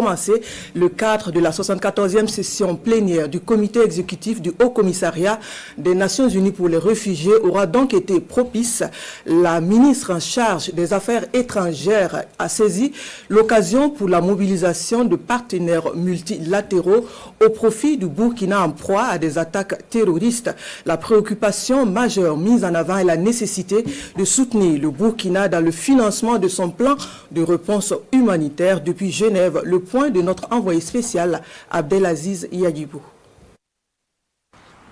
Commencé le cadre de la 74e session plénière du comité exécutif du Haut Commissariat des Nations Unies pour les réfugiés aura donc été propice. La ministre en charge des Affaires étrangères a saisi l'occasion pour la mobilisation de partenaires multilatéraux au profit du Burkina en proie à des attaques terroristes. La préoccupation majeure mise en avant est la nécessité de soutenir le Burkina dans le financement de son plan de réponse humanitaire. Depuis Genève, le point de notre envoyé spécial Abdelaziz Yadibou.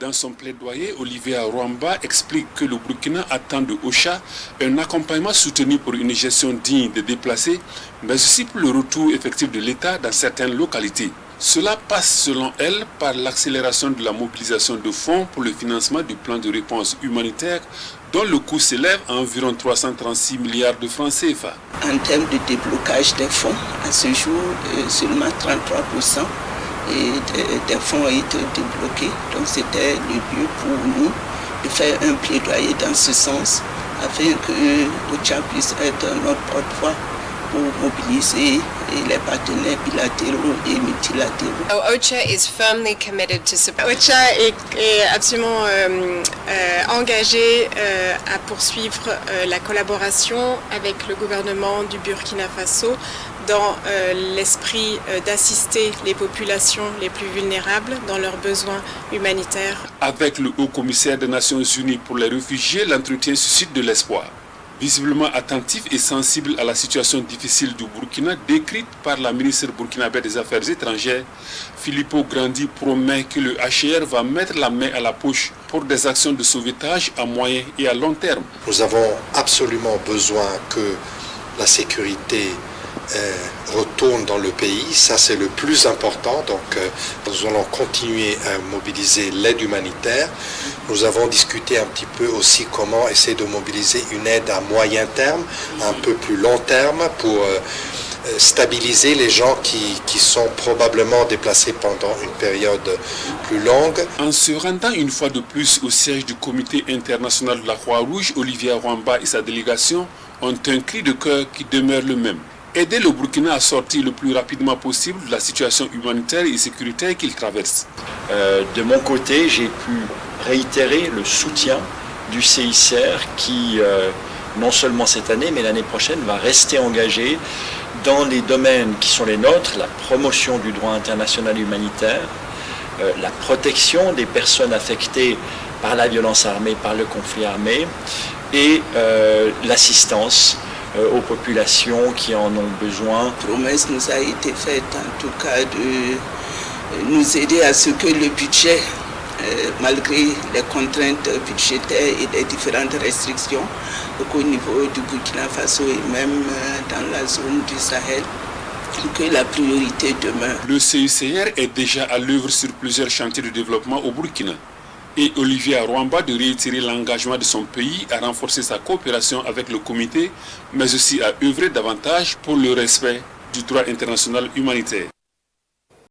Dans son plaidoyer, Olivier Rwamba explique que le Burkina attend de OCHA un accompagnement soutenu pour une gestion digne des déplacés, mais aussi pour le retour effectif de l'État dans certaines localités. Cela passe, selon elle, par l'accélération de la mobilisation de fonds pour le financement du plan de réponse humanitaire dont le coût s'élève à environ 336 milliards de francs CFA. En termes de déblocage des fonds, à ce jour, seulement 33% des fonds ont été débloqués. Donc c'était le lieu pour nous de faire un plaidoyer dans ce sens afin que OCHA puisse être notre porte-voix pour mobiliser les partenaires bilatéraux et multilatéraux. OCHA is firmly committed to support. OCHA est absolument engagé à poursuivre la collaboration avec le gouvernement du Burkina Faso dans l'esprit d'assister les populations les plus vulnérables dans leurs besoins humanitaires. Avec le haut-commissaire des Nations Unies pour les réfugiés, l'entretien suscite de l'espoir. Visiblement attentif et sensible à la situation difficile du Burkina, décrite par la ministre burkinabé des Affaires étrangères, Filippo Grandi promet que le HCR va mettre la main à la poche pour des actions de sauvetage à moyen et à long terme. Nous avons absolument besoin que la sécurité retourne dans le pays, ça c'est le plus important, donc nous allons continuer à mobiliser l'aide humanitaire. Nous avons discuté un petit peu aussi comment essayer de mobiliser une aide à moyen terme, un peu plus long terme pour stabiliser les gens qui sont probablement déplacés pendant une période plus longue. En se rendant une fois de plus au siège du comité international de la Croix-Rouge, Olivier Rwamba et sa délégation ont un cri de cœur qui demeure le même. Aider le Burkina à sortir le plus rapidement possible de la situation humanitaire et sécuritaire qu'il traverse. De mon côté, j'ai pu réitérer le soutien du CICR qui, non seulement cette année, mais l'année prochaine, va rester engagé dans les domaines qui sont les nôtres, la promotion du droit international humanitaire, la protection des personnes affectées par la violence armée, par le conflit armé, et l'assistance aux populations qui en ont besoin. La promesse nous a été faite en tout cas de nous aider à ce que le budget, malgré les contraintes budgétaires et les différentes restrictions, au niveau du Burkina Faso et même dans la zone du Sahel, que la priorité demeure. Le CICR est déjà à l'œuvre sur plusieurs chantiers de développement au Burkina. Et Olivier Rwamba de réitérer l'engagement de son pays à renforcer sa coopération avec le comité, mais aussi à œuvrer davantage pour le respect du droit international humanitaire.